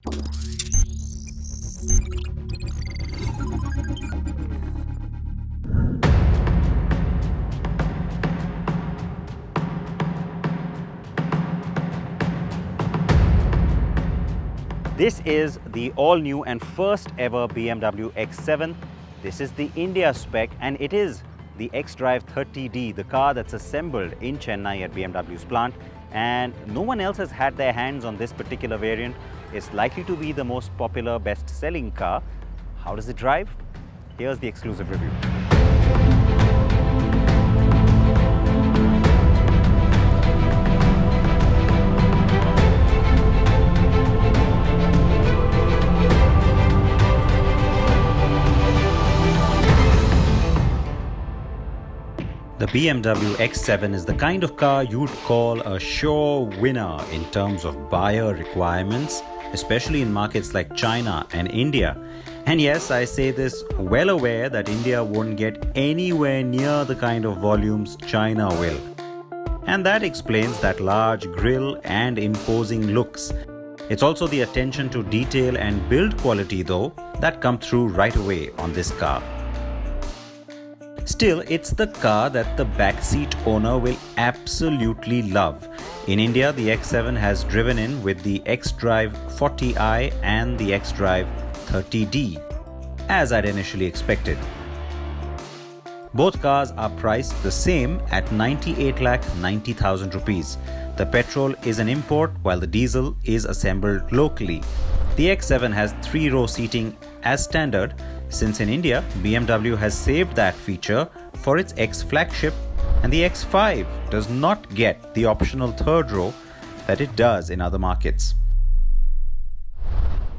This is the all-new and first ever BMW X7. This is the India spec and it is the xDrive30d, the car that's assembled in Chennai at BMW's plant, and no one else has had their hands on this particular variant. It's likely to be the most popular, best-selling car. How does it drive? Here's the exclusive review. The BMW X7 is the kind of car you'd call a sure winner in terms of buyer requirements, especially in markets like China and India. And yes, I say this well aware that India won't get anywhere near the kind of volumes China will. And that explains that large grille and imposing looks. It's also the attention to detail and build quality though that come through right away on this car. Still, it's the car that the backseat owner will absolutely love. In India, the X7 has driven in with the xDrive30i and the xDrive30d, as I'd initially expected. Both cars are priced the same at 98,90,000 rupees. The petrol is an import while the diesel is assembled locally. The X7 has 3-row seating as standard, since in India, BMW has saved that feature for its X flagship, and the X5 does not get the optional 3rd row that it does in other markets.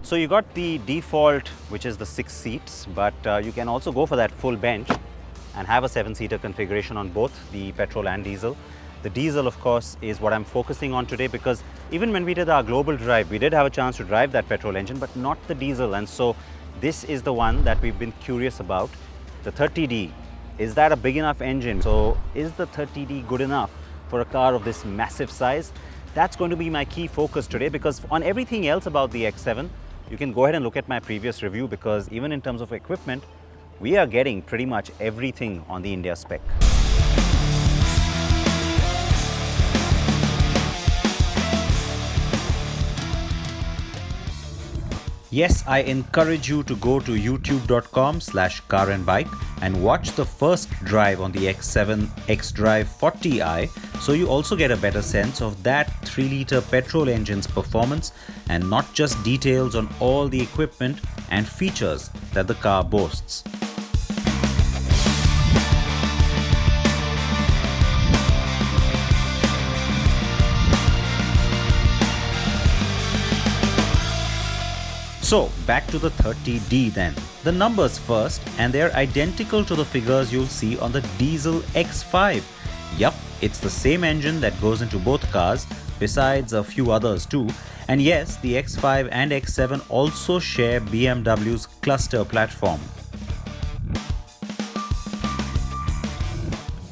So you got the default, which is the 6 seats, but you can also go for that full bench and have a 7-seater configuration on both the petrol and diesel. The diesel, of course, is what I'm focusing on today, because even when we did our global drive, we did have a chance to drive that petrol engine, but not the diesel. And so this is the one that we've been curious about. The 30D, is that a big enough engine? So is the 30D good enough for a car of this massive size? That's going to be my key focus today, because on everything else about the X7, you can go ahead and look at my previous review, because even in terms of equipment, we are getting pretty much everything on the India spec. Yes, I encourage you to go to youtube.com/carandbike and watch the first drive on the X7 xDrive30i, so you also get a better sense of that 3-litre petrol engine's performance and not just details on all the equipment and features that the car boasts. So back to the 30D then. The numbers first, and they're identical to the figures you'll see on the diesel X5. Yup, it's the same engine that goes into both cars, besides a few others too. And yes, the X5 and X7 also share BMW's cluster platform.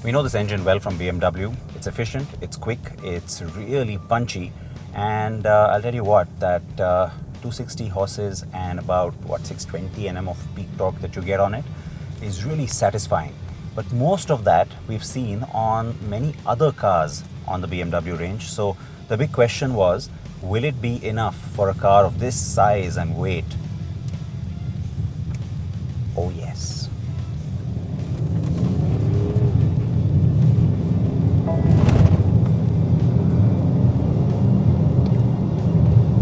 We know this engine well from BMW. It's efficient, it's quick, it's really punchy, and I'll tell you what, that 260 horses and about 620 Nm of peak torque that you get on it is really satisfying. But most of that we've seen on many other cars on the BMW range. So the big question was, will it be enough for a car of this size and weight? Oh yes.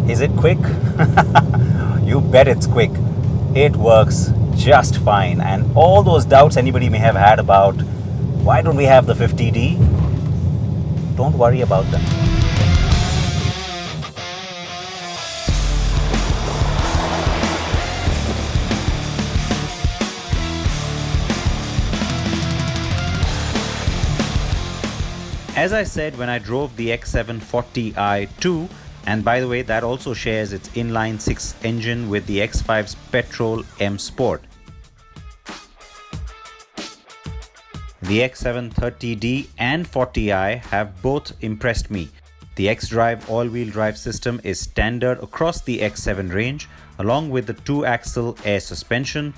Is it quick? You bet it's quick. It works just fine. And all those doubts anybody may have had about why don't we have the 50D, don't worry about them. As I said when I drove the X740i too, and by the way, that also shares its inline 6 engine with the X5's petrol M Sport. The X730D and 40i have both impressed me. The xDrive all-wheel drive system is standard across the X7 range, along with the 2-axle air suspension,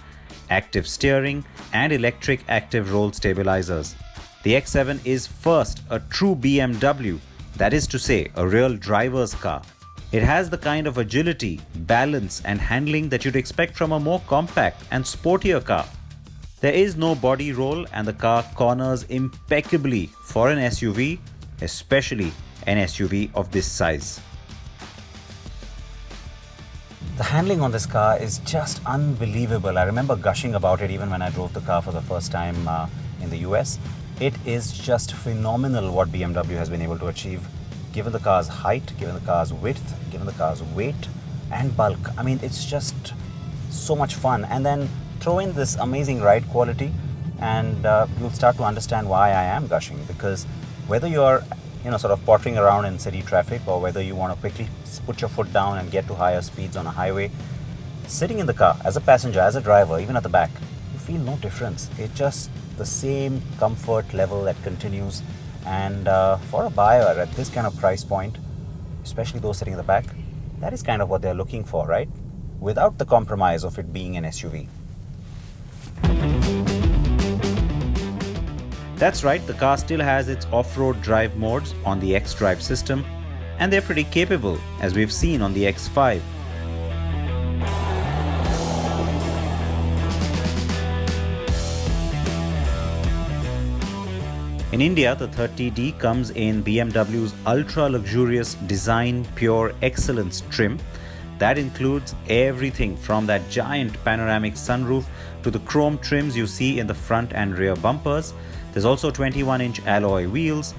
active steering and electric active roll stabilizers. The X7 is first a true BMW, that is to say, a real driver's car. It has the kind of agility, balance and handling that you'd expect from a more compact and sportier car. There is no body roll and the car corners impeccably for an SUV, especially an SUV of this size. The handling on this car is just unbelievable. I remember gushing about it even when I drove the car for the first time in the US. It is just phenomenal what BMW has been able to achieve, given the car's height, given the car's width, given the car's weight and bulk. I mean, it's just so much fun. And then throw in this amazing ride quality and you'll start to understand why I am gushing, because whether you're sort of pottering around in city traffic or whether you want to quickly put your foot down and get to higher speeds on a highway, sitting in the car as a passenger, as a driver, even at the back, you feel no difference. It's just the same comfort level that continues. And for a buyer at this kind of price point, especially those sitting in the back, that is kind of what they're looking for, right? Without the compromise of it being an SUV. That's right, the car still has its off-road drive modes on the xDrive system, and they're pretty capable, as we've seen on the X5. In India, the 30D comes in BMW's ultra-luxurious Design Pure Excellence trim. That includes everything from that giant panoramic sunroof to the chrome trims you see in the front and rear bumpers. There's also 21-inch alloy wheels,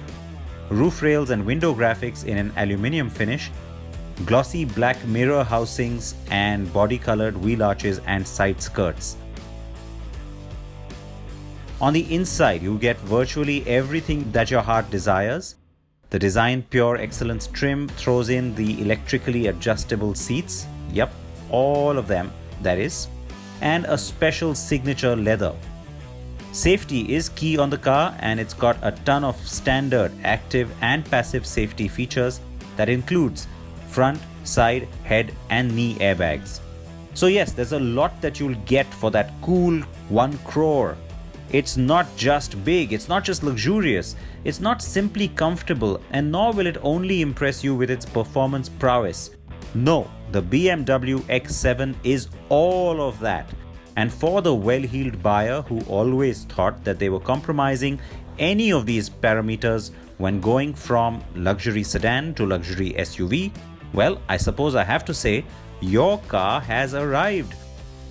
roof rails and window graphics in an aluminium finish, glossy black mirror housings and body-colored wheel arches and side skirts. On the inside, you get virtually everything that your heart desires. The Design Pure Excellence trim throws in the electrically adjustable seats, yep, all of them, that is, and a special signature leather. Safety is key on the car, and it's got a ton of standard active and passive safety features that includes front, side, head and knee airbags. So yes, there's a lot that you'll get for that cool 1 crore. It's not just big, it's not just luxurious, it's not simply comfortable, and nor will it only impress you with its performance prowess. No, the BMW X7 is all of that. And for the well-heeled buyer who always thought that they were compromising any of these parameters when going from luxury sedan to luxury SUV, well, I suppose I have to say, your car has arrived.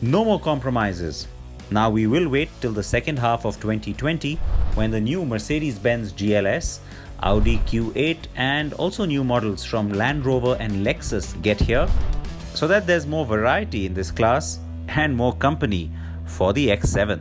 No more compromises. Now we will wait till the second half of 2020 when the new Mercedes-Benz GLS, Audi Q8 and also new models from Land Rover and Lexus get here, so that there's more variety in this class and more company for the X7.